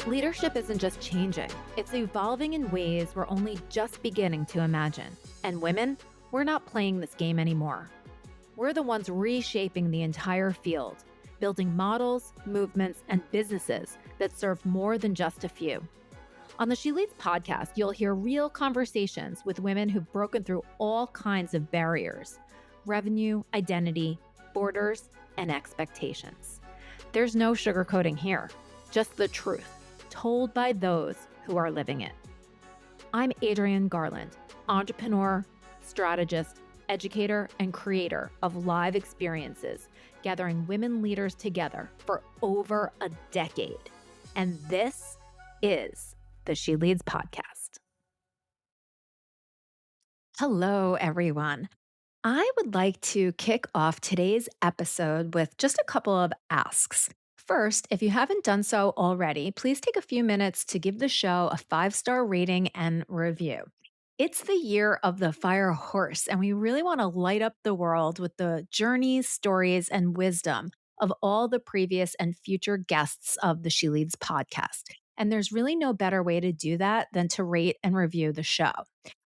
Leadership isn't just changing, it's evolving in ways we're only just beginning to imagine. And women, we're not playing this game anymore. We're the ones reshaping the entire field, building models, movements, and businesses that serve more than just a few. On the She Leads podcast, you'll hear real conversations with women who've broken through all kinds of barriers: revenue, identity, borders, and expectations. There's no sugarcoating here, just the truth, told by those who are living it. I'm Adrienne Garland, entrepreneur, strategist, educator, and creator of live experiences, gathering women leaders together for over a decade. And this is the She Leads podcast. Hello, everyone. I would like to kick off today's episode with just a couple of asks. First, if you haven't done so already, please take a few minutes to give the show a 5-star rating and review. It's the year of the fire horse, and we really want to light up the world with the journeys, stories, and wisdom of all the previous and future guests of the She Leads podcast. And there's really no better way to do that than to rate and review the show.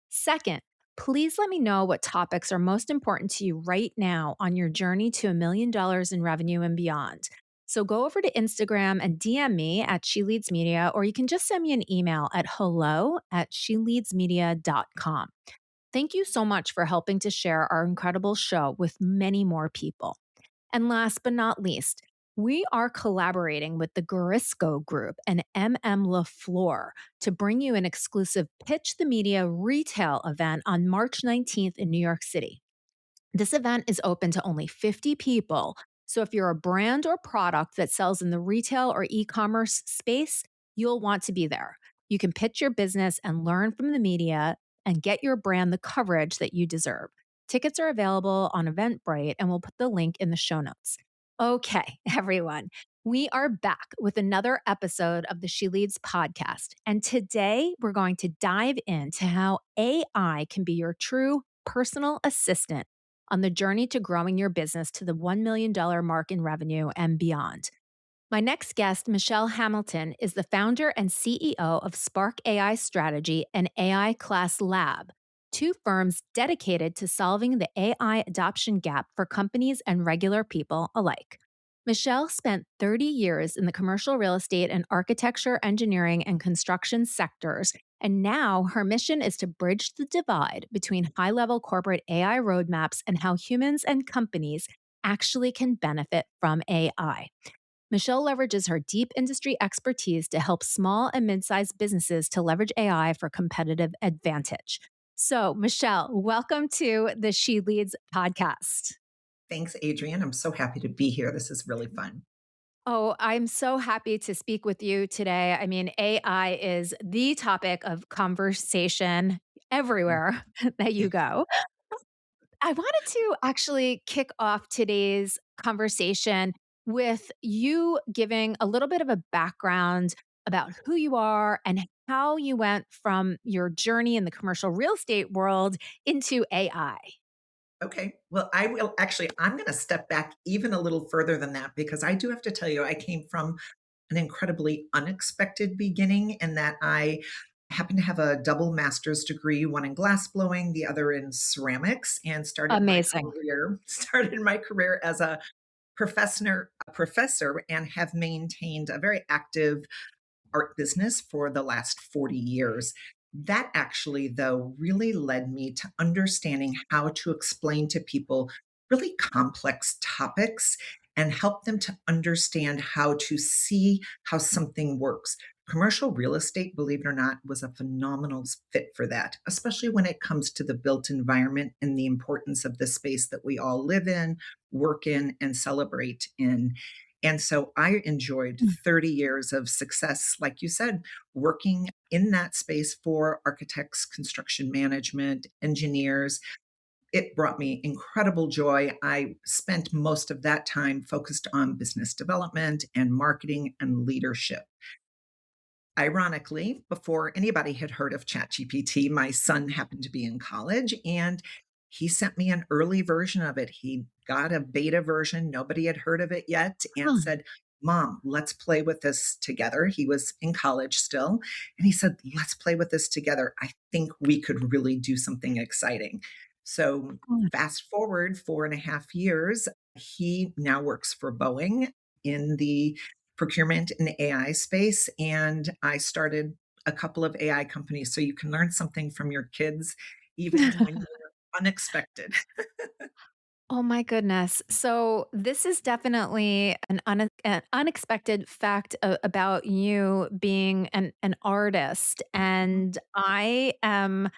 Second, please let me know what topics are most important to you right now on your journey to $1 million in revenue and beyond. So go over to Instagram and DM me at She Leads Media, or you can just send me an email at hello@sheleadsmedia.com. Thank you so much for helping to share our incredible show with many more people. And last but not least, we are collaborating with the Garisco Group and LaFleur to bring you an exclusive Pitch the Media retail event on March 19th in New York City. This event is open to only 50 people, so if you're a brand or product that sells in the retail or e-commerce space, you'll want to be there. You can pitch your business and learn from the media and get your brand the coverage that you deserve. Tickets are available on Eventbrite, and we'll put the link in the show notes. Okay, everyone, we are back with another episode of the She Leads podcast. And today we're going to dive into how AI can be your true personal assistant on the journey to growing your business to the $1 million mark in revenue and beyond. My next guest, Michelle Hamilton, is the founder and CEO of Spark AI Strategy and AI Class Lab, two firms dedicated to solving the AI adoption gap for companies and regular people alike. Michelle spent 30 years in the commercial real estate and architecture, engineering, and construction sectors, and now her mission is to bridge the divide between high-level corporate AI roadmaps and how humans and companies actually can benefit from AI. Michelle leverages her deep industry expertise to help small and mid-sized businesses to leverage AI for competitive advantage. So, Michelle, welcome to the She Leads podcast. Thanks, Adrienne. I'm so happy to be here. This is really fun. Oh, I'm so happy to speak with you today. I mean, AI is the topic of conversation everywhere that you go. I wanted to actually kick off today's conversation with you giving a little bit of a background about who you are and how you went from your journey in the commercial real estate world into AI. Okay. Well, I'm going to step back even a little further than that because I do have to tell you, I came from an incredibly unexpected beginning in that I happen to have a double master's degree, one in glassblowing, the other in ceramics, and Amazing. started my career as a professor and have maintained a very active art business for the last 40 years. That actually, though, really led me to understanding how to explain to people really complex topics and help them to understand how to see how something works. Commercial real estate, believe it or not, was a phenomenal fit for that, especially when it comes to the built environment and the importance of the space that we all live in, work in, and celebrate in. And so I enjoyed 30 years of success, like you said, working in that space for architects, construction management, engineers. It brought me incredible joy. I spent most of that time focused on business development and marketing and leadership. Ironically, before anybody had heard of ChatGPT, my son happened to be in college and he sent me an early version of it. He got a beta version. Nobody had heard of it yet and Huh. said, Mom, let's play with this together. He was in college still. And he said, let's play with this together. I think we could really do something exciting. So, Good. fast forward 4.5 years, he now works for Boeing in the procurement and AI space. And I started a couple of AI companies. So, you can learn something from your kids, even when you're unexpected. Oh my goodness. So this is definitely an unexpected fact about you being an artist. And I am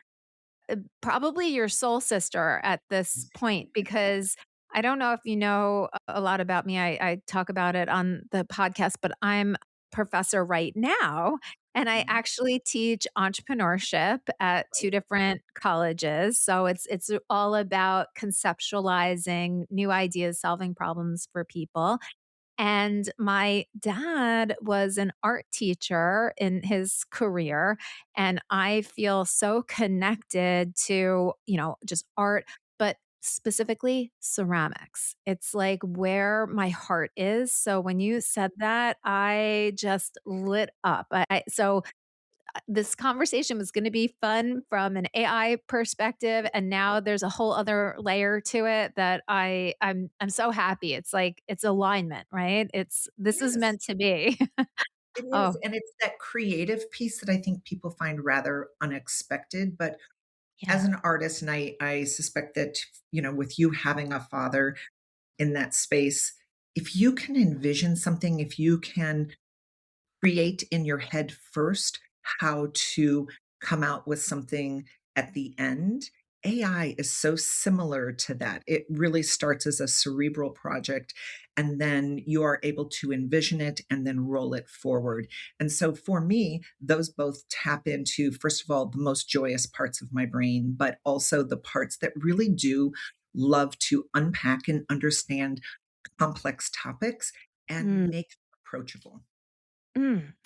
probably your soul sister at this point because I don't know if you know a lot about me. I talk about it on the podcast, but I'm professor right now. And I actually teach entrepreneurship at two different colleges. So it's all about conceptualizing new ideas, solving problems for people. And my dad was an art teacher in his career. And I feel so connected to, just art, but specifically ceramics. It's like where my heart is. So when you said that, I just lit up. So this conversation was going to be fun from an AI perspective, and now there's a whole other layer to it that I'm so happy. It's like it's alignment, right? It's this is Yes. meant to be. It is, Oh, and it's that creative piece that I think people find rather unexpected, but as yeah. an artist, and I suspect that, with you having a father in that space, if you can envision something, if you can create in your head first how to come out with something at the end. AI is so similar to that. It really starts as a cerebral project, and then you are able to envision it and then roll it forward. And so for me, those both tap into, first of all, the most joyous parts of my brain, but also the parts that really do love to unpack and understand complex topics and Mm. make them approachable.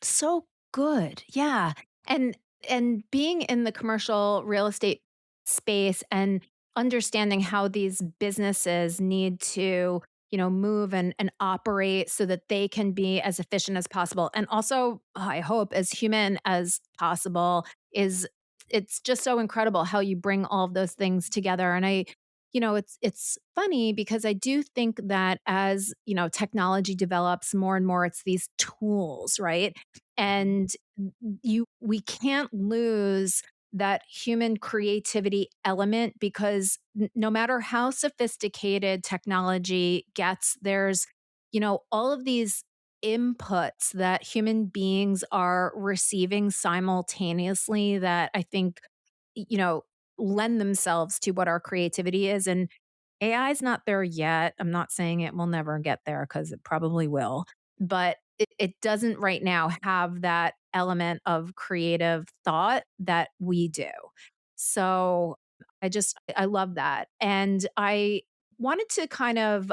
So good. Yeah. And and being in the commercial real estate space and understanding how these businesses need to, move and operate so that they can be as efficient as possible. And also, I hope as human as possible is it's just so incredible how you bring all of those things together. And it's funny because I do think that as, technology develops more and more, it's these tools, right? And we can't lose that human creativity element because no matter how sophisticated technology gets, there's, all of these inputs that human beings are receiving simultaneously that I think, you know, lend themselves to what our creativity is. And AI is not there yet. I'm not saying it will never get there because it probably will, but it doesn't right now have that element of creative thought that we do. So I love that. And I wanted to kind of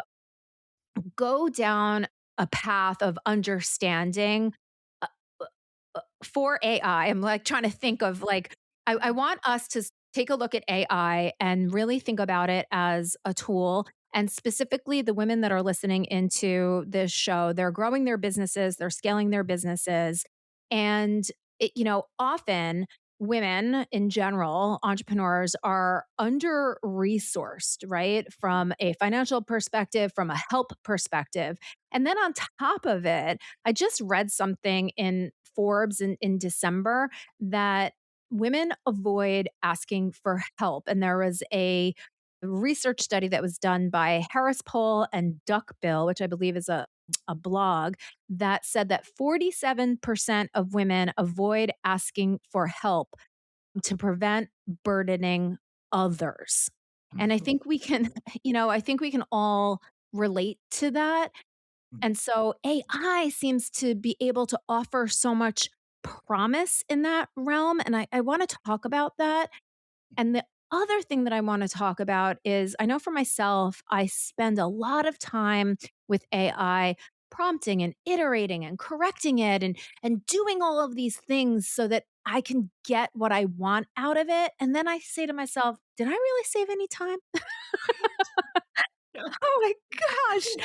go down a path of understanding uh, for AI. I'm like trying to think of like, I want us to take a look at AI and really think about it as a tool. And specifically, the women that are listening into this show, they're growing their businesses, they're scaling their businesses. And, often women in general, entrepreneurs are under resourced, right? From a financial perspective, from a help perspective. And then on top of it, I just read something in Forbes in December that women avoid asking for help. And there was a research study that was done by Harris Poll and Duckbill, which I believe is a blog, that said that 47% of women avoid asking for help to prevent burdening others. And I Mhm. think we can, I think we can all relate to that. And so AI seems to be able to offer so much promise in that realm. And I want to talk about that. And the other thing that I want to talk about is I know for myself, I spend a lot of time with AI prompting and iterating and correcting it and doing all of these things so that I can get what I want out of it. And then I say to myself, did I really save any time? Right. Yeah. Oh my gosh.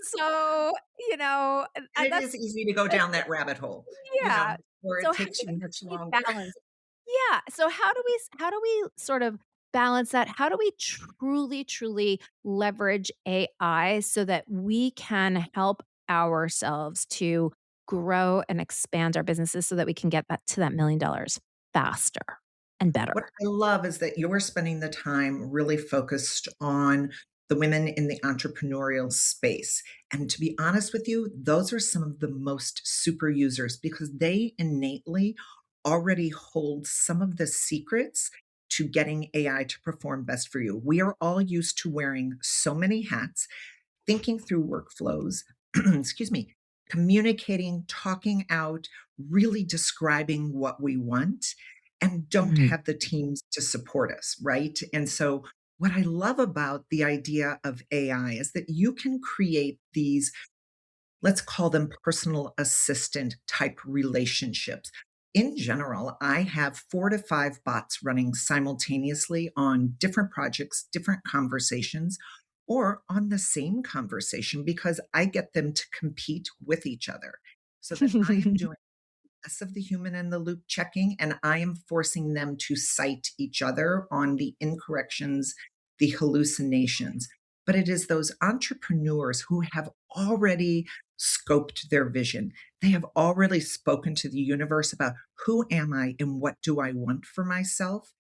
So, And it that's is easy to go that's down that rabbit hole, yeah. or So it how takes you much do we longer. balance? Yeah. So how do we sort of balance that? How do we truly leverage AI so that we can help ourselves to grow and expand our businesses so that we can get that to that $1,000,000 faster and What better? I love is that you're spending the time really focused on the women in the entrepreneurial space. And to be honest with you, those are some of the most super users because they innately already hold some of the secrets to getting AI to perform best for you. We are all used to wearing so many hats, thinking through workflows, excuse me, communicating, talking out, really describing what we want, and don't Mhm. have the teams to support us, right? And so, what I love about the idea of AI is that you can create these, let's call them personal assistant type relationships. In general, I have 4 to 5 bots running simultaneously on different projects, different conversations, or on the same conversation because I get them to compete with each other so that I am doing less of the human in the loop checking, and I am forcing them to cite each other on the incorrections, the hallucinations. But it is those entrepreneurs who have already scoped their vision. They have already spoken to the universe about who am I and what do I want for myself.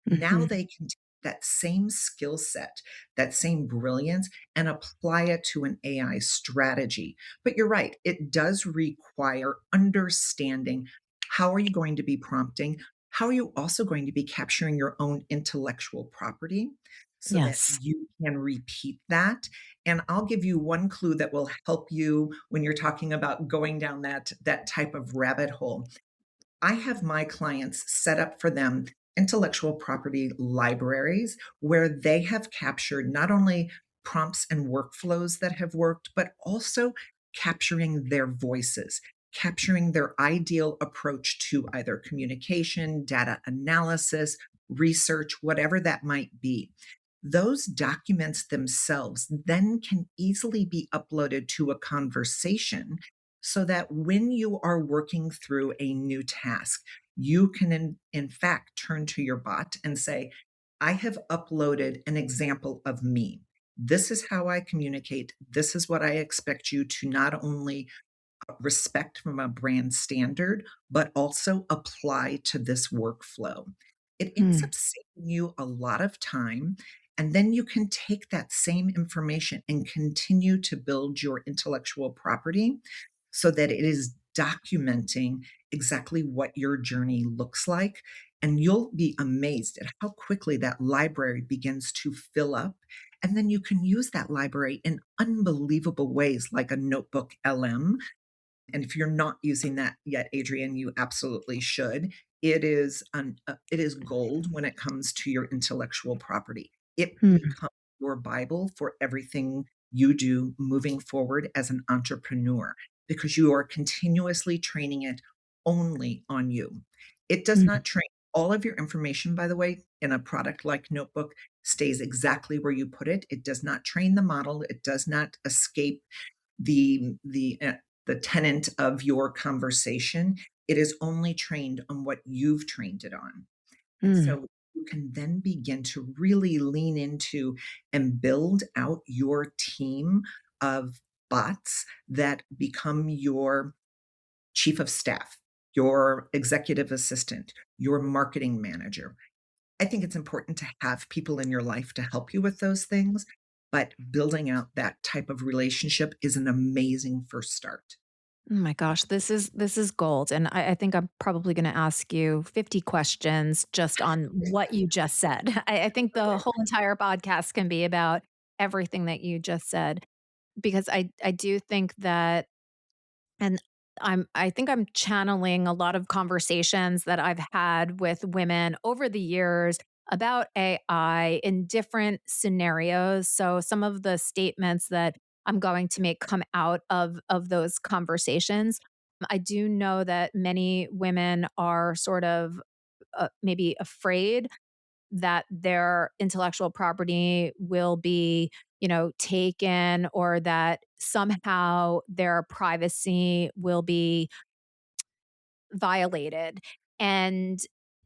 Now Mhm. they can take that same skill set, that same brilliance, and apply it to an AI strategy. But you're right, it does require understanding how are you going to be prompting? How are you also going to be capturing your own intellectual property so that Yes. you can repeat that? And I'll give you one clue that will help you when you're talking about going down that type of rabbit hole. I have my clients set up for them intellectual property libraries where they have captured not only prompts and workflows that have worked, but also capturing their voices, capturing their ideal approach to either communication, data analysis, research, whatever that might be. Those documents themselves then can easily be uploaded to a conversation so that when you are working through a new task, you can, in fact, turn to your bot and say, I have uploaded an example of me. This is how I communicate. This is what I expect you to not only respect from a brand standard, but also apply to this workflow. It ends Mm. up saving you a lot of time. And then you can take that same information and continue to build your intellectual property so that it is documenting exactly what your journey looks like. And you'll be amazed at how quickly that library begins to fill up. And then you can use that library in unbelievable ways, like a Notebook LM, and if you're not using that yet, Adrian, you absolutely should. It is gold when it comes to your intellectual property. It Mm. becomes your Bible for everything you do moving forward as an entrepreneur because you are continuously training it only on you. It does Mm. not train all of your information, by the way, in a product like Notebook stays exactly where you put it. It does not train the model. It does not escape the tenant of your conversation. It is only trained on what you've trained it on. And Mm. so you can then begin to really lean into and build out your team of bots that become your chief of staff, your executive assistant, your marketing manager. I think it's important to have people in your life to help you with those things, but building out that type of relationship is an amazing first start. Oh my gosh, this is gold, and I think I'm probably gonna ask you 50 questions just on what you just said. I think the whole entire podcast can be about everything that you just said, because I do think that and I think I'm channeling a lot of conversations that I've had with women over the years about AI in different scenarios. So some of the statements that I'm going to make come out of those conversations. I do know that many women are sort of maybe afraid that their intellectual property will be taken, or that somehow their privacy will be violated. And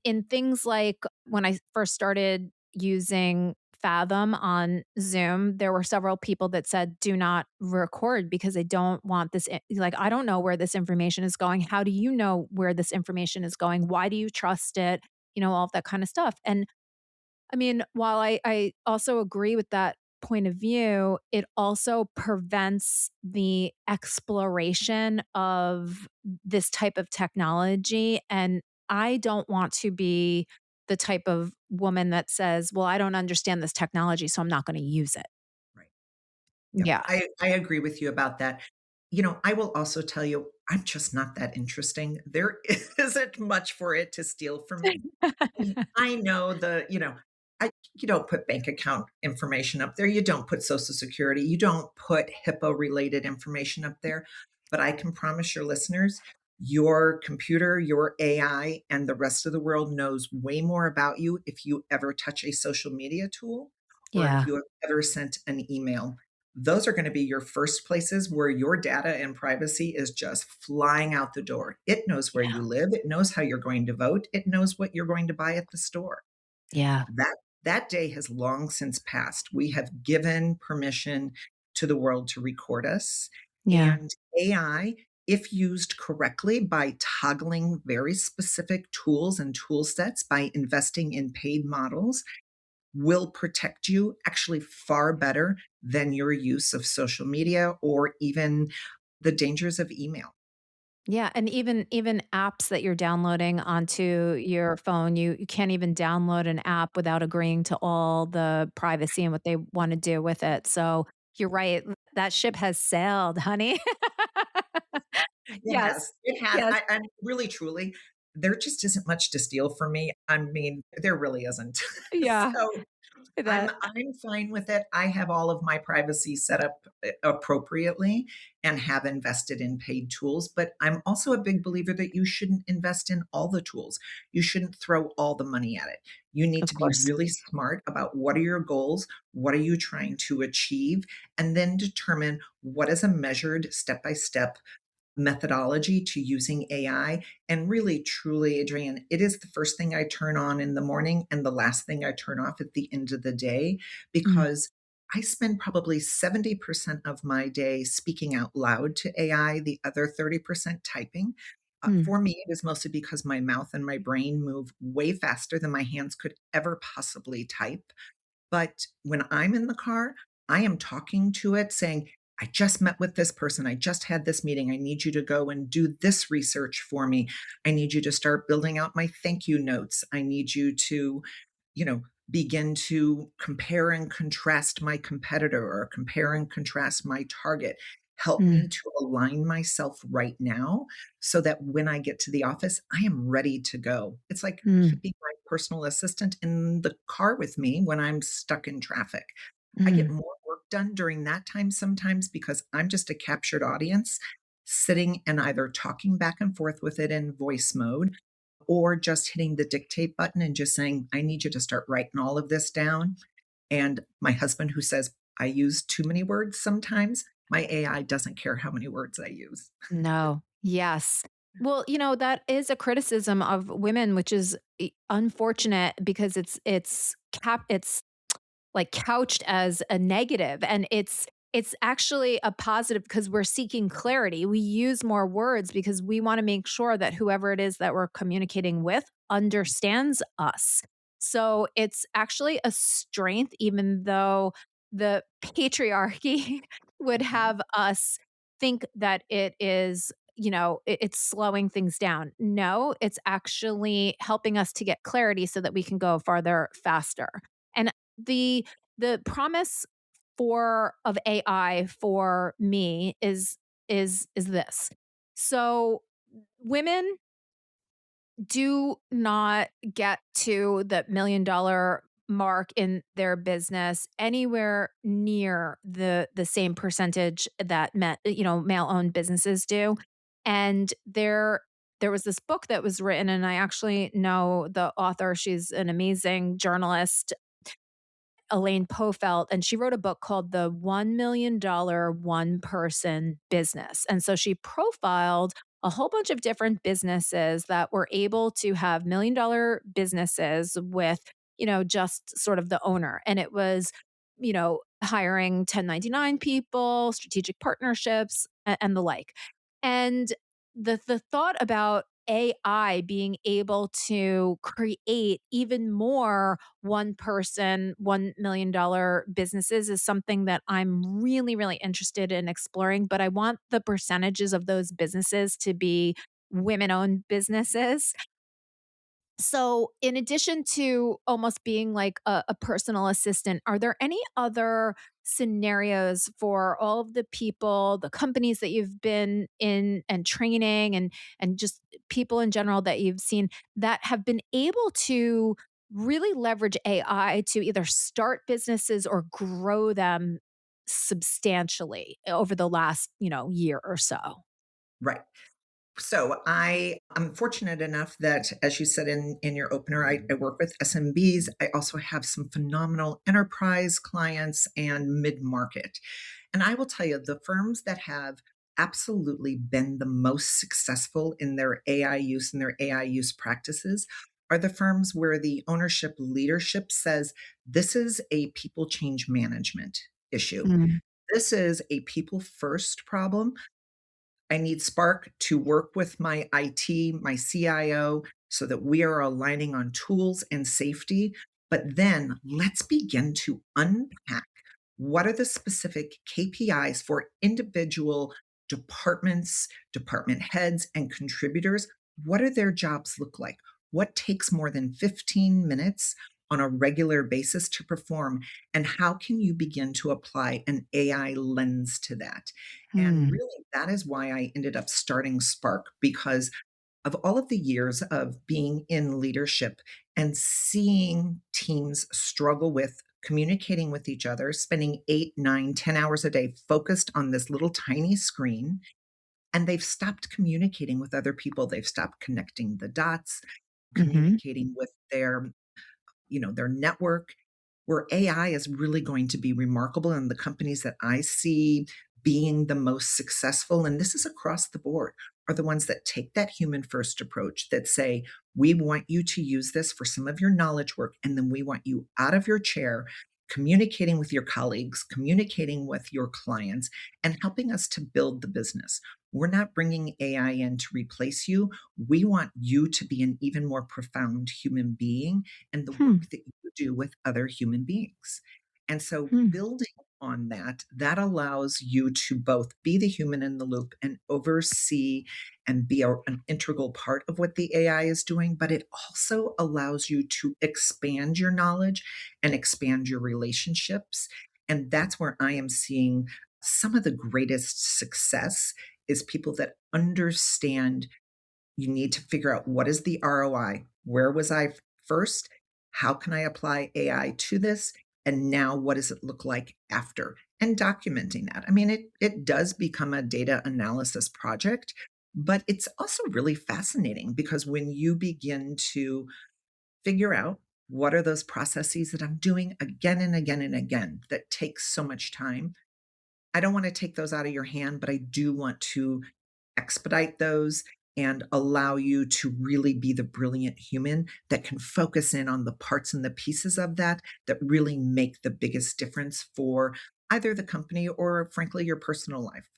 in things like when I first started using Fathom on Zoom, there were several people that said, do not record because they don't want this. Like, I don't know where this information is going. How do you know where this information is going? Why do you trust it? All of that kind of stuff. And I mean, while I also agree with that point of view, it also prevents the exploration of this type of technology. And I don't want to be the type of woman that says, well, I don't understand this technology, so I'm not going to use it. Right. Yep. Yeah. I agree with you about that. I will also tell you, I'm just not that interesting. There isn't much for it to steal from me. I know you don't put bank account information up there. You don't put social security. You don't put HIPAA related information up there. But I can promise your listeners, your computer, your AI, and the rest of the world knows way more about you if you ever touch a social media tool or if Yeah. you have ever sent an email. Those are going to be your first places where your data and privacy is just flying out the door. It knows where Yeah. you live. It knows how you're going to vote. It knows what you're going to buy at the store. Yeah. That day has long since passed. We have given permission to the world to record us. Yeah. And AI, if used correctly by toggling very specific tools and tool sets, by investing in paid models, will protect you actually far better than your use of social media or even the dangers of email. Yeah, and even apps that you're downloading onto your phone, you can't even download an app without agreeing to all the privacy and what they wanna do with it. So, you're right, that ship has sailed, honey. It has. Yes. It has. Yes. I really, truly, there just isn't much to steal from me. I mean, there really isn't. Yeah, So I'm that I'm fine with it. I have all of my privacy set up appropriately and have invested in paid tools, but I'm also a big believer that you shouldn't invest in all the tools. You shouldn't throw all the money at it. You need of to be course. really smart about what are your goals, what are you trying to achieve, and then determine what is a measured step-by-step methodology to using AI. And really, truly, Adrienne, it is the first thing I turn on in the morning and the last thing I turn off at the end of the day Mm, because I spend probably 70% of my day speaking out loud to AI, the other 30% typing. mm, For me, it is mostly because my mouth and my brain move way faster than my hands could ever possibly type. But when I'm in the car, I am talking to it saying, I just met with this person. I just had this meeting. I need you to go and do this research for me. I need you to start building out my thank you notes. I need you to, you know, begin to compare and contrast my competitor or compare and contrast my target. Help mm, me to align myself right now so that when I get to the office, I am ready to go. It's like mm, keeping my personal assistant in the car with me when I'm stuck in traffic. I get mm, more work done during that time sometimes because I'm just a captured audience sitting and either talking back and forth with it in voice mode or just hitting the dictate button and just saying, I need you to start writing all of this down. And my husband, who says I use too many words sometimes, my AI doesn't care how many words I use. no. Yes. Well, that is a criticism of women, which is unfortunate because it's like couched as a negative, and it's actually a positive because we're seeking clarity. We use more words because we want to make sure that whoever it is that we're communicating with understands us. So it's actually a strength, even though the patriarchy would Mhm. have us think that it is, it's slowing things down. No, it's actually helping us to get clarity so that we can go farther faster. And the the promise for of AI for me is this. So women do not get to the $1 million mark in their business anywhere near the same percentage that male owned businesses do. And there was this book that was written, and I actually know the author. She's an amazing journalist, Elaine Pofelt, and she wrote a book called The $1 Million One Person Business. And so she profiled a whole bunch of different businesses that were able to have $1 million businesses with, just sort of the owner. And it was, hiring 1099 people, strategic partnerships, and the like. And the thought about AI being able to create even more one person, $1 million businesses is something that I'm really, really interested in exploring. But I want the percentages of those businesses to be women owned businesses. So, in addition to almost being like a personal assistant, are there any other scenarios for all of the people, the companies that you've been in and training and just people in general that you've seen that have been able to really leverage AI to either start businesses or grow them substantially over the last, year or so? Right. So I'm fortunate enough that, as you said in your opener, I work with SMBs. I also have some phenomenal enterprise clients and mid market. And I will tell you, the firms that have absolutely been the most successful in their AI use and their AI use practices are the firms where the ownership leadership says, this is a people change management issue. Mm. This is a people first problem. I need Spark to work with my IT, my CIO, so that we are aligning on tools and safety. But then let's begin to unpack what are the specific KPIs for individual departments, department heads, and contributors. What do their jobs look like? What takes more than 15 minutes on a regular basis to perform? And how can you begin to apply an AI lens to that? And Hmm. really, that is why I ended up starting Spark, because of all of the years of being in leadership and seeing teams struggle with communicating with each other, spending 8, 9, 10 hours a day focused on this little tiny screen, and they've stopped communicating with other people. They've stopped connecting the dots, Hmm. communicating with their network, where AI is really going to be remarkable. And the companies that I see being the most successful, and this is across the board, are the ones that take that human first approach that say, we want you to use this for some of your knowledge work, and then we want you out of your chair, communicating with your colleagues, communicating with your clients, and helping us to build the business. We're not bringing AI in to replace you. We want you to be an even more profound human being and the Hmm. work that you do with other human beings. And so Hmm. building on that, that allows you to both be the human in the loop and oversee and be an integral part of what the AI is doing, but it also allows you to expand your knowledge and expand your relationships. And that's where I am seeing some of the greatest success is people that understand you need to figure out what is the ROI? Where was I first? How can I apply AI to this? And now what does it look like after? And documenting that. I mean, it does become a data analysis project, but it's also really fascinating because when you begin to figure out what are those processes that I'm doing again and again and again that takes so much time, I don't want to take those out of your hand, but I do want to expedite those and allow you to really be the brilliant human that can focus in on the parts and the pieces of that that really make the biggest difference for either the company or, frankly, your personal life.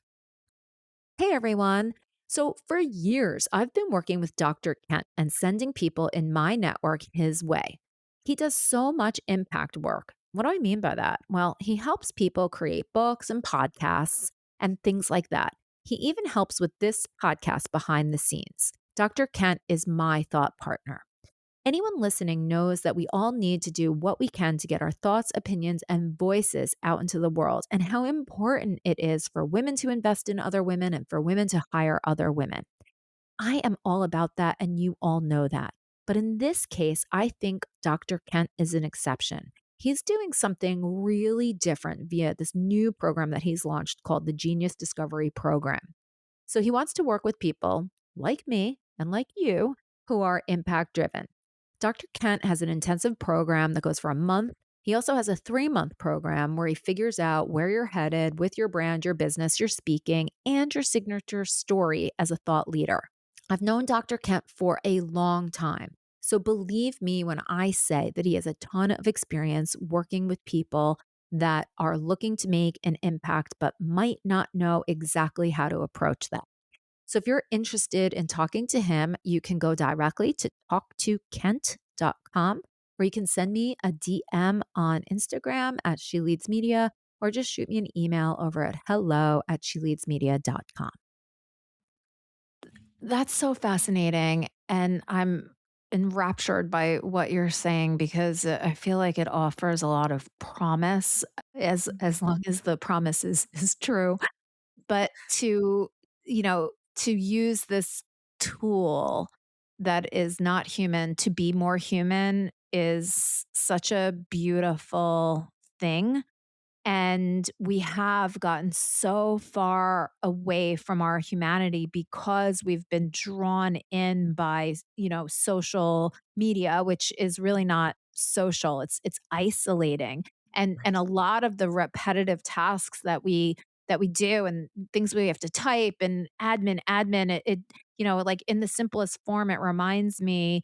Hey everyone. So, for years, I've been working with Dr. Kent and sending people in my network his way. He does so much impact work. What do I mean by that? Well, he helps people create books and podcasts and things like that. He even helps with this podcast behind the scenes. Dr. Kent is my thought partner. Anyone listening knows that we all need to do what we can to get our thoughts, opinions, and voices out into the world, and how important it is for women to invest in other women and for women to hire other women. I am all about that, and you all know that. But in this case, I think Dr. Kent is an exception. He's doing something really different via this new program that he's launched called the Genius Discovery Program. So he wants to work with people like me and like you who are impact driven. Dr. Kent has an intensive program that goes for a month. He also has a 3-month program where he figures out where you're headed with your brand, your business, your speaking, and your signature story as a thought leader. I've known Dr. Kemp for a long time. So believe me when I say that he has a ton of experience working with people that are looking to make an impact but might not know exactly how to approach that. So if you're interested in talking to him, you can go directly to talktokent.com, or you can send me a DM on Instagram at She Leads Media, or just shoot me an email over at hello@sheleadsmedia.com. That's so fascinating. And I'm enraptured by what you're saying because I feel like it offers a lot of promise as long as the promise is true. But to use this tool that is not human to be more human is such a beautiful thing. And we have gotten so far away from our humanity because we've been drawn in by, social media, which is really not social. It's isolating. And Right. a lot of the repetitive tasks that we do and things we have to type and admin, like in the simplest form, it reminds me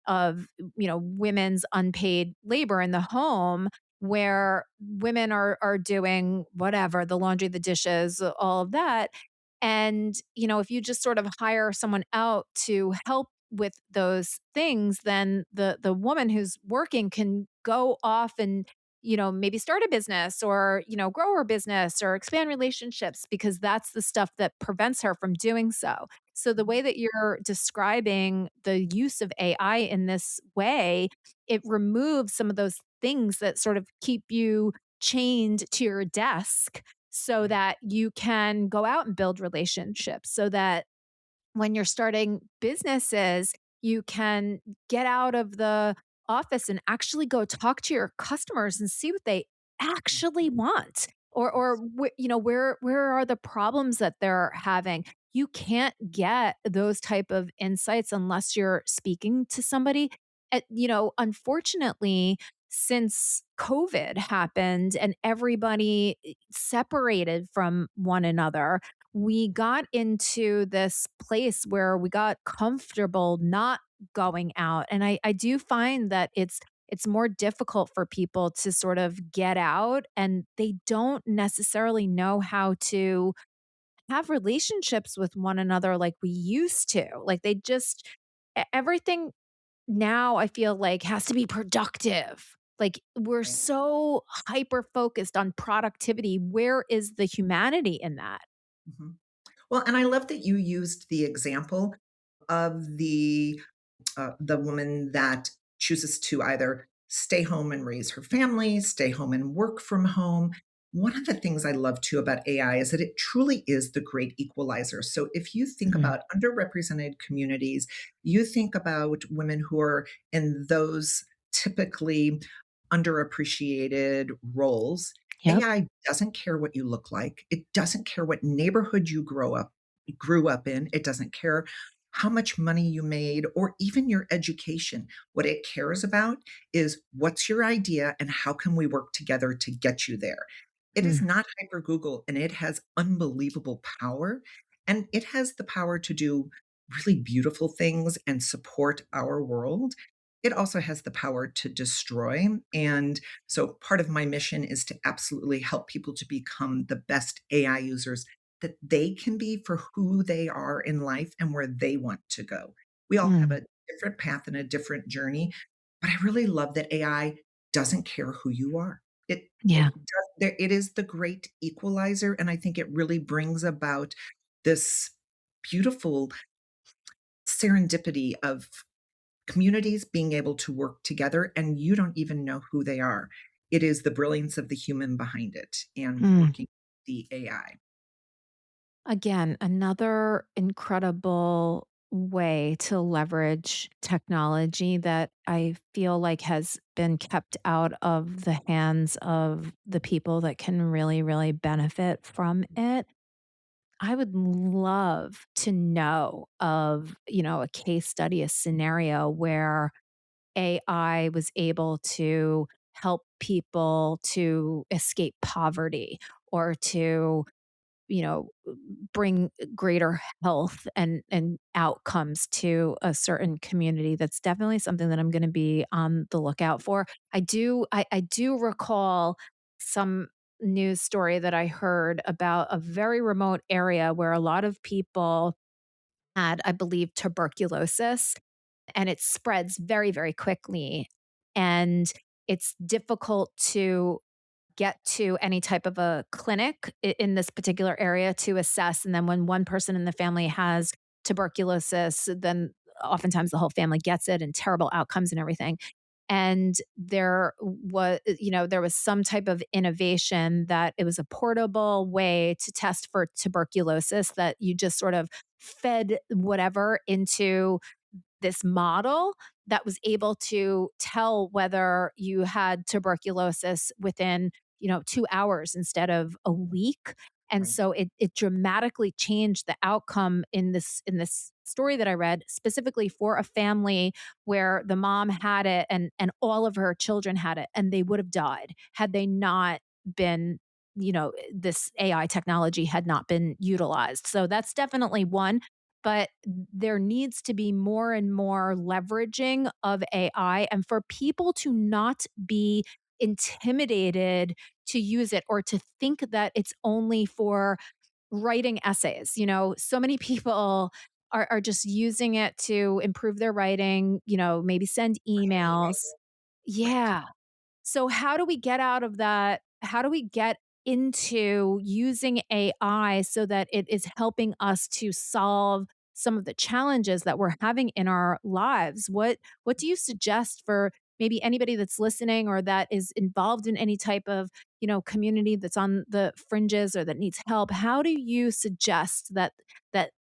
of, women's unpaid labor in the home where women are doing whatever, the laundry, the dishes, all of that. And, if you just sort of hire someone out to help with those things, then the woman who's working can go off and, maybe start a business or, grow her business or expand relationships because that's the stuff that prevents her from doing so. So the way that you're describing the use of AI in this way, it removes some of those things that sort of keep you chained to your desk so Right. that you can go out and build relationships so that when you're starting businesses, you can get out of the office and actually go talk to your customers and see what they actually want or Yes. where are the problems that they're having. You can't get those type of insights unless you're speaking to somebody. Unfortunately, since COVID happened and everybody separated from one another, we got into this place where we got comfortable not going out. And I do find that it's more difficult for people to sort of get out and they don't necessarily know how to have relationships with one another like we used to. Like they just everything now I feel like has to be productive. Like we're Right. so hyper focused on productivity. Where is the humanity in that? Mhm. Well, and I love that you used the example of the woman that chooses to either stay home and raise her family, stay home and work from home. One of the things I love too about AI is that it truly is the great equalizer. So if you think Mhm. about underrepresented communities, you think about women who are in those typically underappreciated roles. Yep. AI doesn't care what you look like. It doesn't care what neighborhood you grew up in. It doesn't care how much money you made, or even your education. What it cares about is what's your idea and how can we work together to get you there. It is Mm. not hyper Google and it has unbelievable power. And it has the power to do really beautiful things and support our world. It also has the power to destroy. And so part of my mission is to absolutely help people to become the best AI users that they can be for who they are in life and where they want to go. We all have Mm. a different path and a different journey, but I really love that AI doesn't care who you are. Yeah. It is the great equalizer, and I think it really brings about this beautiful serendipity of communities being able to work together, and you don't even know who they are. It is the brilliance of the human behind it and Mm. working with the AI. Again, another incredible way to leverage technology that I feel like has been kept out of the hands of the people that can really, really benefit from it. I would love to know of, a case study, a scenario where AI was able to help people to escape poverty or to, you know, bring greater health and outcomes to a certain community. That's definitely something that I'm going to be on the lookout for. I do recall some news story that I heard about a very remote area where a lot of people had, I believe, tuberculosis, and it spreads very, very quickly. And it's difficult to get to any type of a clinic in this particular area to assess. And then when one person in the family has tuberculosis, then oftentimes the whole family gets it and terrible outcomes and everything. And there was some type of innovation that it was a portable way to test for tuberculosis that you just sort of fed whatever into this model that was able to tell whether you had tuberculosis within 2 hours instead of a week. And Right. so it dramatically changed the outcome in this story that I read, specifically for a family where the mom had it and all of her children had it, and they would have died had they not been, this AI technology had not been utilized. So that's definitely one, but there needs to be more and more leveraging of AI, and for people to not be intimidated to use it or to think that it's only for writing essays. So many people are just using it to improve their writing, maybe send emails. Right. Yeah. So, how do we get out of that? How do we get into using AI so that it is helping us to solve some of the challenges that we're having in our lives? What do you suggest for maybe anybody that's listening or that is involved in any type of, community that's on the fringes or that needs help? How do you suggest that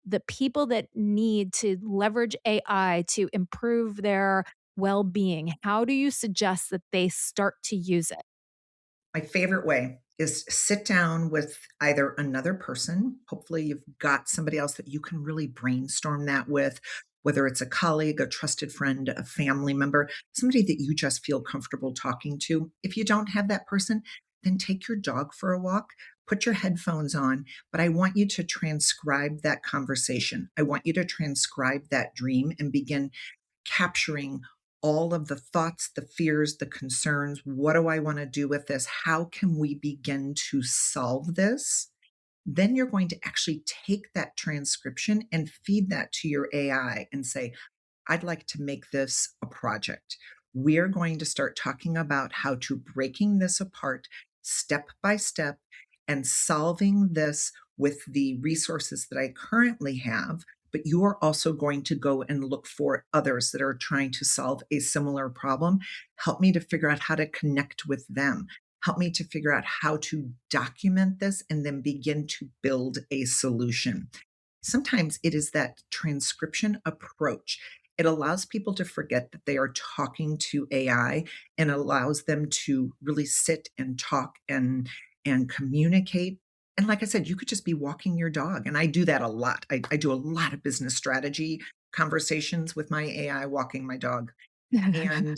the people that need to leverage AI to improve their well-being, how do you suggest that they start to use it? My favorite way is sit down with either another person. Hopefully, you've got somebody else that you can really brainstorm that with, whether it's a colleague, a trusted friend, a family member, somebody that you just feel comfortable talking to. If you don't have that person, then take your dog for a walk, put your headphones on. But I want you to transcribe that conversation. I want you to transcribe that dream and begin capturing all of the thoughts, the fears, the concerns. What do I want to do with this? How can we begin to solve this? Then you're going to actually take that transcription and feed that to your AI and say, I'd like to make this a project. We're going to start talking about how to breaking this apart step by step and solving this with the resources that I currently have. But you are also going to go and look for others that are trying to solve a similar problem. Help me to figure out how to connect with them. Help me to figure out how to document this and then begin to build a solution. Sometimes it is that transcription approach. It allows people to forget that they are talking to AI and allows them to really sit and talk and communicate. And like I said, you could just be walking your dog. And I do that a lot. I do a lot of business strategy conversations with my AI walking my dog. And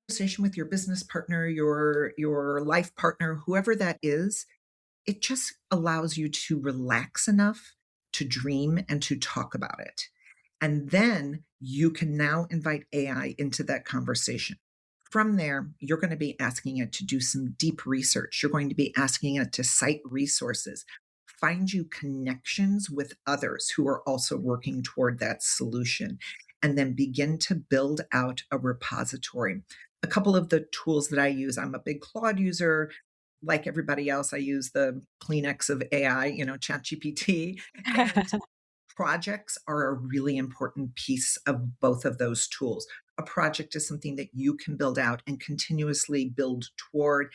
conversation with your business partner, your life partner, whoever that is, it just allows you to relax enough to dream and to talk about it. And then you can now invite AI into that conversation. From there, you're going to be asking it to do some deep research. You're going to be asking it to cite resources, find you connections with others who are also working toward that solution, and then begin to build out a repository. A couple of the tools that I use, I'm a big Claude user. Like everybody else, I use the Kleenex of AI, ChatGPT. And projects are a really important piece of both of those tools. A project is something that you can build out and continuously build toward,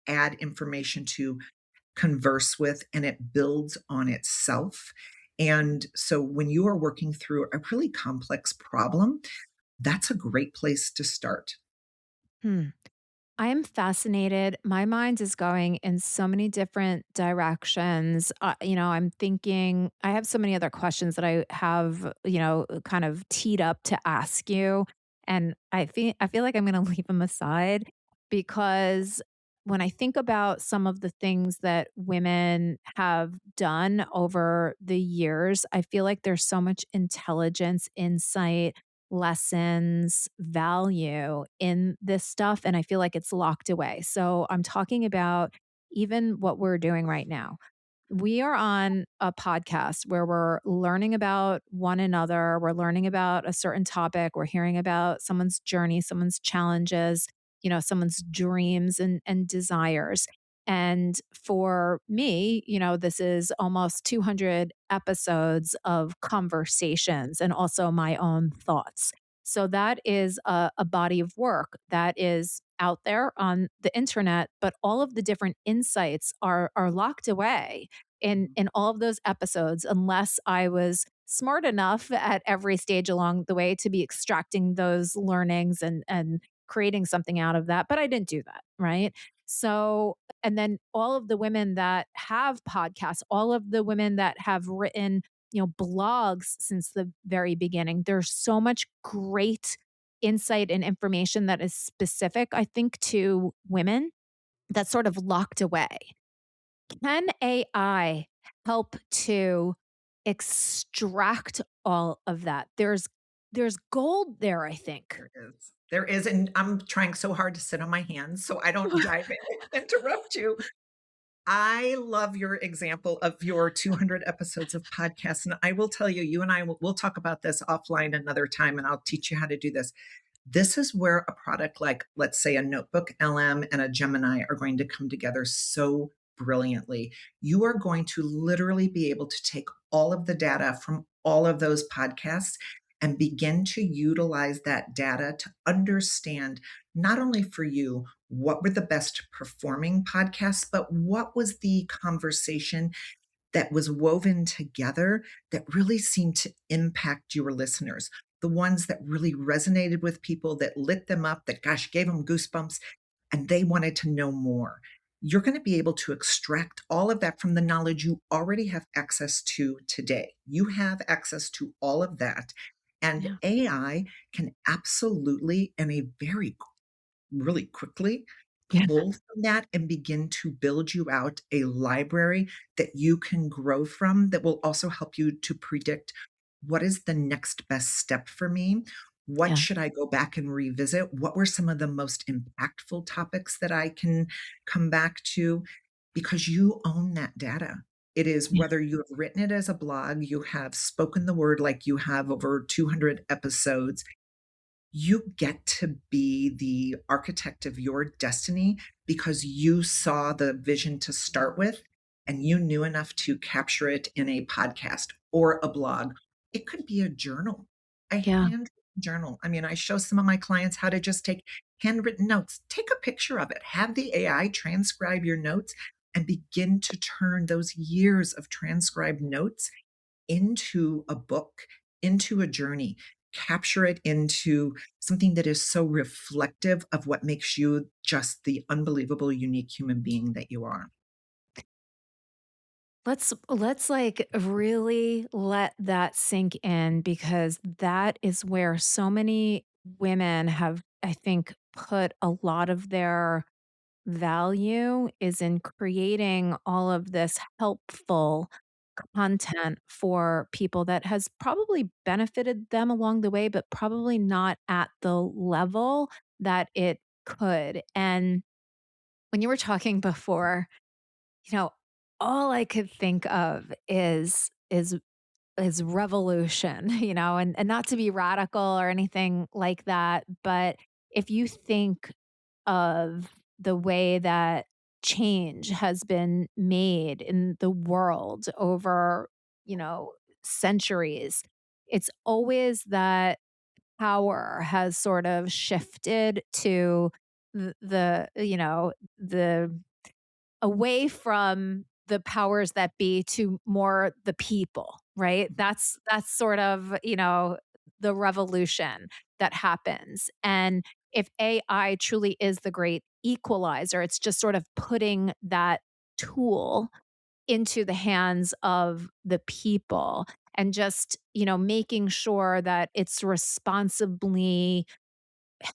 add information to, converse with, and it builds on itself. And so when you are working through a really complex problem, that's a great place to start. Hmm. I am fascinated. My mind is going in so many different directions. I'm thinking, I have so many other questions that I have, kind of teed up to ask you. And I feel like I'm going to leave them aside. because when I think about some of the things that women have done over the years, I feel like there's so much intelligence, insight, lessons, value in this stuff. And I feel like it's locked away. So I'm talking about even what we're doing right now. We are on a podcast where we're learning about one another. We're learning about a certain topic. We're hearing about someone's journey, someone's challenges, someone's dreams and desires. And for me, this is almost 200 episodes of conversations and also my own thoughts. So that is a body of work that is out there on the internet, but all of the different insights are locked away in all of those episodes unless I was smart enough at every stage along the way to be extracting those learnings and creating something out of that. But I didn't do that, right? So, and then all of the women that have podcasts, all of the women that have written, blogs since the very beginning, there's so much great insight and information that is specific, I think, to women that's sort of locked away. Can AI help to extract all of that? There's gold there, I think. There is. There is, and I'm trying so hard to sit on my hands so I don't dive in and interrupt you. I love your example of your 200 episodes of podcasts, and I will tell you, you and I we'll talk about this offline another time, and I'll teach you how to do this. This is where a product like, let's say, a Notebook LM and a Gemini are going to come together so brilliantly. You are going to literally be able to take all of the data from all of those podcasts and begin to utilize that data to understand not only for you what were the best performing podcasts, but what was the conversation that was woven together that really seemed to impact your listeners. The ones that really resonated with people, that lit them up, that, gosh, gave them goosebumps, and they wanted to know more. You're going to be able to extract all of that from the knowledge you already have access to today. You have access to all of that. And Yeah. AI can absolutely, and a very really quickly, Yeah. pull from that and begin to build you out a library that you can grow from that will also help you to predict what is the next best step for me? What Yeah. should I go back and revisit? What were some of the most impactful topics that I can come back to? Because you own that data. It is Yeah. whether you have written it as a blog, you have spoken the word like you have over 200 episodes, you get to be the architect of your destiny because you saw the vision to start with and you knew enough to capture it in a podcast or a blog. It could be a journal, a Yeah. handwritten journal. I mean, I show some of my clients how to just take handwritten notes, take a picture of it, have the AI transcribe your notes, and begin to turn those years of transcribed notes into a book, into a journey, capture it into something that is so reflective of what makes you just the unbelievable, unique human being that you are. Let's like really let that sink in because that is where so many women have, I think, put a lot of their value is in creating all of this helpful content for people that has probably benefited them along the way, but probably not at the level that it could. And when you were talking before, you know, all I could think of is revolution, and not to be radical or anything like that, but if you think of the way that change has been made in the world over, centuries, it's always that power has sort of shifted to the away from the powers that be to more the people, right? That's sort of, the revolution that happens. And if AI truly is the great equalizer, it's just sort of putting that tool into the hands of the people and just, making sure that it's responsibly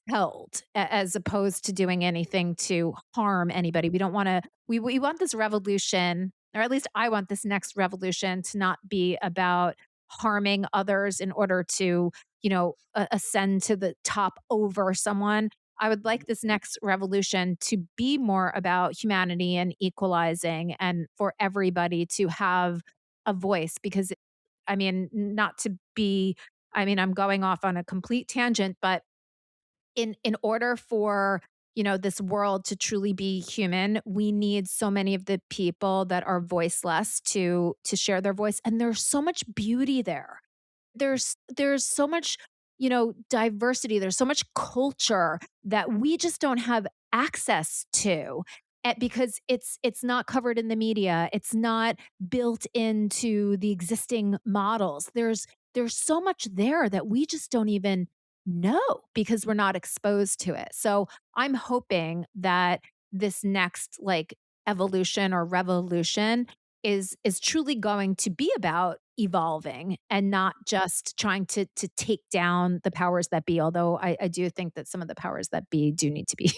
held as opposed to doing anything to harm anybody. We don't want to, we want this revolution, or at least I want this next revolution to not be about harming others in order to, ascend to the top over someone. I would like this next revolution to be more about humanity and equalizing and for everybody to have a voice because I mean, not to be, I mean, I'm going off on a complete tangent, but in order for this world to truly be human, we need so many of the people that are voiceless to share their voice, and there's so much beauty there. There's so much diversity, there's so much culture that we just don't have access to, because it's not covered in the media, it's not built into the existing models. There's so much there that we just don't even know because we're not exposed to it. So I'm hoping that this next like evolution or revolution is truly going to be about evolving and not just trying to take down the powers that be. Although I do think that some of the powers that be do need to be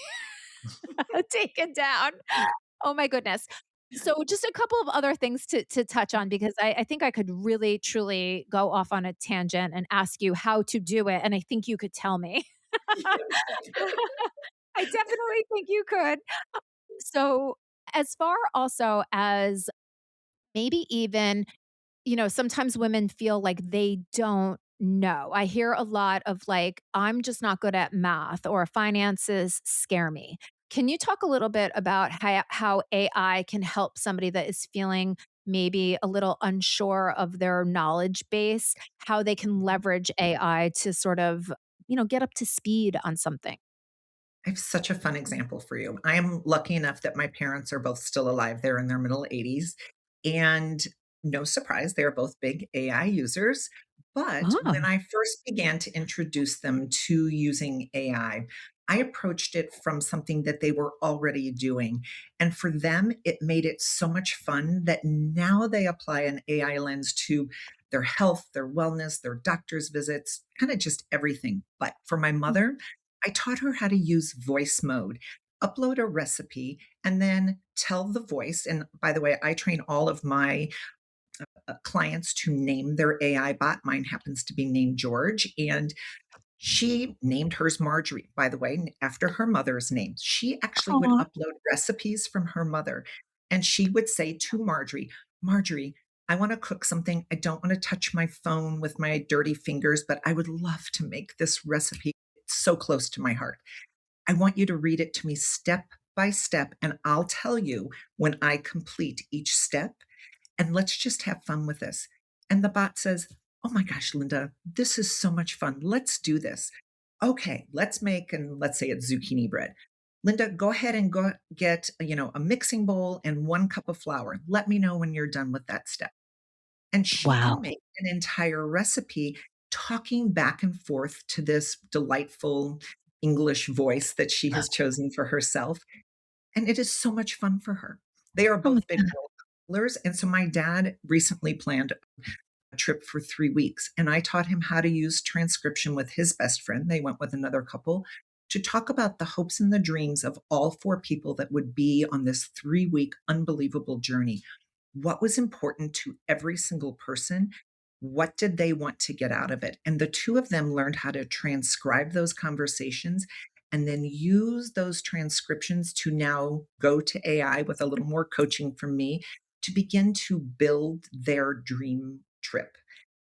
taken down. Oh my goodness. So just a couple of other things to touch on because I think I could really truly go off on a tangent and ask you how to do it. And I think you could tell me. I definitely think you could. So as far also as maybe even sometimes women feel like they don't know. I hear a lot of like, I'm just not good at math or finances scare me. Can you talk a little bit about how AI can help somebody that is feeling maybe a little unsure of their knowledge base, how they can leverage AI to sort of, get up to speed on something? I have such a fun example for you. I am lucky enough that my parents are both still alive. They're in their middle 80s. And no surprise, they are both big AI users. But when Oh, I first began to introduce them to using I approached it from something that they were already doing. And for them, it made it so much fun that now they apply an AI lens to their health, their wellness, their doctor's visits, kind of just everything. But for my mother, I taught her how to use voice mode, upload a recipe, and then tell the voice. And by the way, I train all of my clients to name their AI bot. Mine happens to be named George. And she named hers Marjorie, by the way, after her mother's name. She actually would aw. upload recipes from her mother. And she would say to Marjorie, Marjorie, I want to cook something. I don't want to touch my phone with my dirty fingers, but I would love to make this recipe. It's so close to my heart. I want you to read it to me step by step, and I'll tell you when I complete each step. And let's just have fun with this. And the bot says, oh my gosh, Linda, this is so much fun. Let's do this. Okay, let's make, and let's say it's zucchini bread. Linda, go ahead and go get, a mixing bowl and 1 cup of flour. Let me know when you're done with that step. And she can Wow. make an entire recipe talking back and forth to this delightful English voice that she has chosen for herself. And it is so much fun for her. They are Oh my both big god. role travelers. And so my dad recently planned a trip for 3 weeks, and I taught him how to use transcription with his best friend. They went with another couple to talk about the hopes and the dreams of all 4 people that would be on this 3 week unbelievable journey. What was important to every single person? What did they want to get out of it? And the two of them learned how to transcribe those conversations and then use those transcriptions to now go to AI with a little more coaching from me to begin to build their dream trip.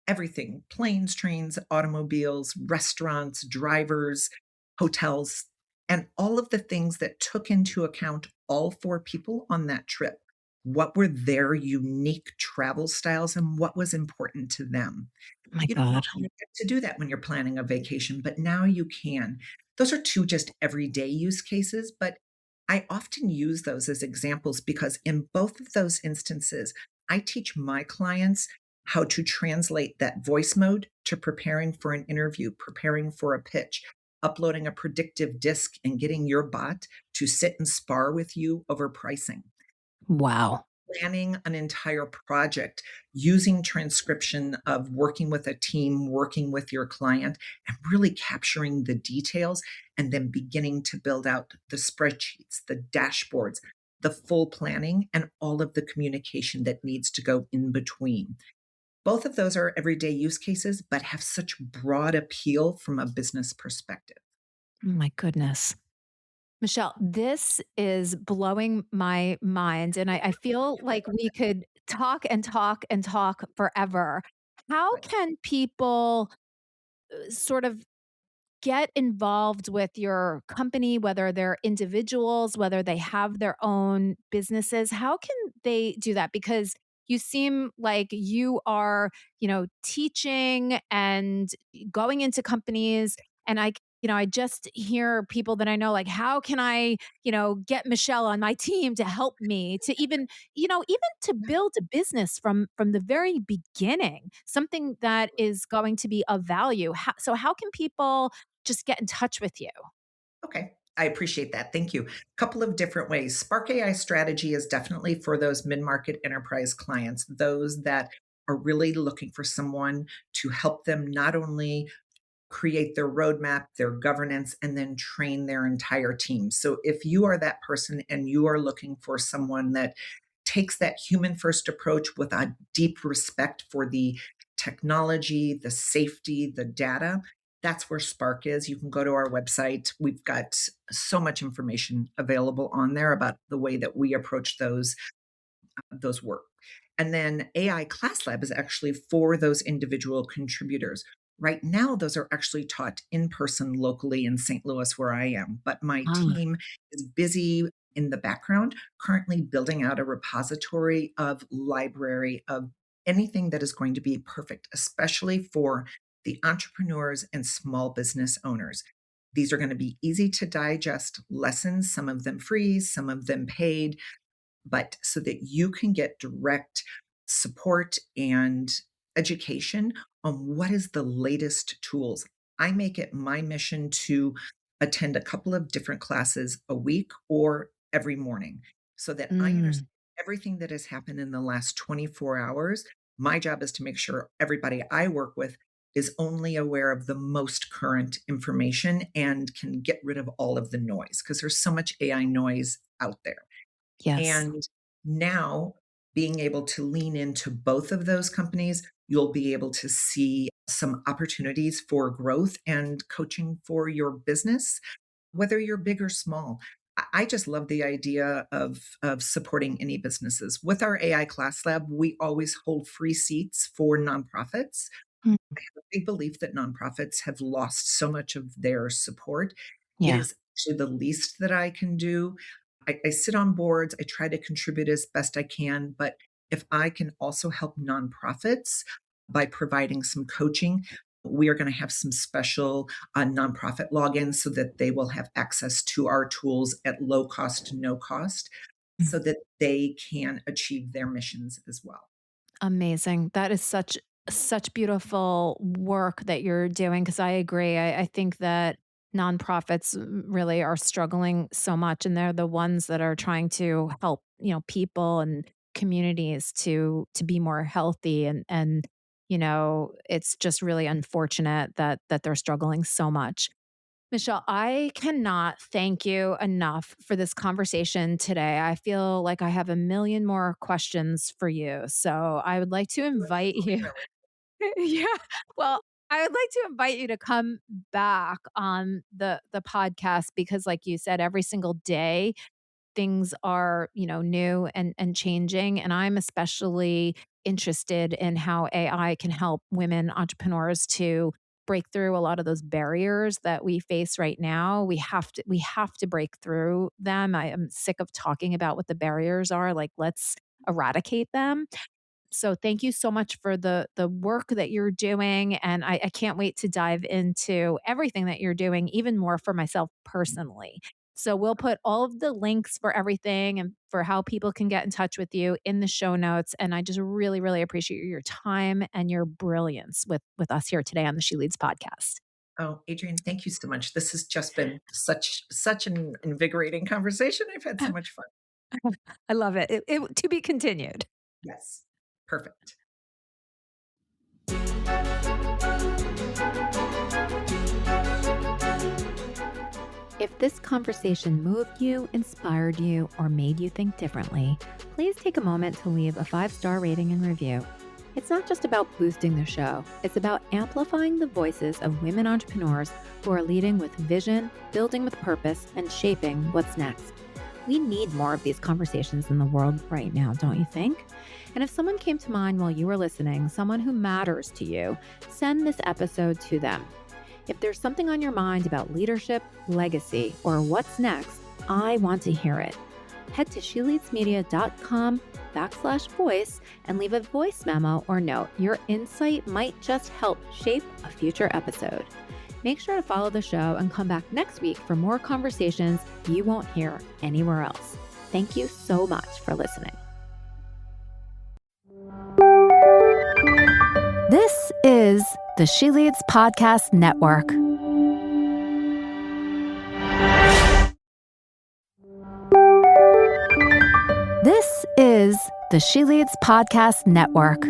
Everything: planes, trains, automobiles, restaurants, drivers, hotels, and all of the things that took into account all 4 people on that trip. What were their unique travel styles and what was important to them? Oh my You don't god. often get to do that when you're planning a vacation, but now you can. Those are two just everyday use cases, but I often use those as examples because in both of those instances, I teach my clients how to translate that voice mode to preparing for an interview, preparing for a pitch, uploading a predictive disc, and getting your bot to sit and spar with you over pricing. Wow. planning an entire project, using transcription of working with a team, working with your client, and really capturing the details, and then beginning to build out the spreadsheets, the dashboards, the full planning, and all of the communication that needs to go in between. Both of those are everyday use cases, but have such broad appeal from a business perspective. Oh my goodness. Michelle, this is blowing my mind. And I feel like we could talk and talk and talk forever. How Right. can people sort of get involved with your company, whether they're individuals, whether they have their own businesses? How can they do that? Because you seem like you are, teaching and going into companies. And I just hear people that I know, like, how can I, get Michelle on my team to help me to even to build a business from the very beginning, something that is going to be of value. So how can people just get in touch with you? Okay. I appreciate that. Thank you. Couple of different ways. Spark AI strategy is definitely for those mid-market enterprise clients, those that are really looking for someone to help them not only create their roadmap, their governance, and then train their entire team. So if you are that person and you are looking for someone that takes that human first approach with a deep respect for the technology, the safety, the data, that's where Spark is. You can go to our website. We've got so much information available on there about the way that we approach those work. And then AI Class Lab is actually for those individual contributors. Right now, those are actually taught in person locally in St. Louis, where I am. But my Ah, team is busy in the background, currently building out a repository of library of anything that is going to be perfect, especially for the entrepreneurs and small business owners. These are going to be easy to digest lessons, some of them free, some of them paid, but so that you can get direct support and education on what is the latest tools. I make it my mission to attend a couple of different classes a week or every morning so that I understand mm, everything that has happened in the last 24 hours. My job is to make sure everybody I work with is only aware of the most current information and can get rid of all of the noise because there's so much AI noise out there. yes. And now being able to lean into both of those companies, you'll be able to see some opportunities for growth and coaching for your business, whether you're big or small. I just love the idea of supporting any businesses. With our AI Class Lab, we always hold free seats for nonprofits. Mm, I have a big belief that nonprofits have lost so much of their support. It yeah. is actually the least that I can do. I sit on boards, I try to contribute as best I can, but if I can also help nonprofits by providing some coaching, we are going to have some special nonprofit logins so that they will have access to our tools at low cost to no cost Mm. so that they can achieve their missions as well. Amazing. That is such beautiful work that you're doing, because I agree. I think that nonprofits really are struggling so much, and they're the ones that are trying to help, people and communities to be more healthy, and it's just really unfortunate that they're struggling so much. Michelle, I cannot thank you enough for this conversation today. I feel like I have a million more questions for you. So I would like to invite you. Really. Yeah. Well, I would like to invite you to come back on the podcast, because like you said, every single day things are, new and changing. And I'm especially interested in how AI can help women entrepreneurs to break through a lot of those barriers that we face right now. We have to break through them. I am sick of talking about what the barriers are. Like, let's eradicate them. So thank you so much for the work that you're doing. And I can't wait to dive into everything that you're doing, even more for myself personally. So we'll put all of the links for everything and for how people can get in touch with you in the show notes. And I just really, really appreciate your time and your brilliance with us here today on the She Leads podcast. Oh, Adrian, thank you so much. This has just been such an invigorating conversation. I've had so much fun. I love it. To be continued. Yes. Perfect. If this conversation moved you, inspired you, or made you think differently, please take a moment to leave a 5-star rating and review. It's not just about boosting the show, it's about amplifying the voices of women entrepreneurs who are leading with vision, building with purpose, and shaping what's next. We need more of these conversations in the world right now, don't you think? And if someone came to mind while you were listening, someone who matters to you, send this episode to them. If there's something on your mind about leadership, legacy, or what's next, I want to hear it. Head to sheleadsmedia.com/voice and leave a voice memo or note. Your insight might just help shape a future episode. Make sure to follow the show and come back next week for more conversations you won't hear anywhere else. Thank you so much for listening. This is the She Leads Podcast Network. This is the She Leads Podcast Network.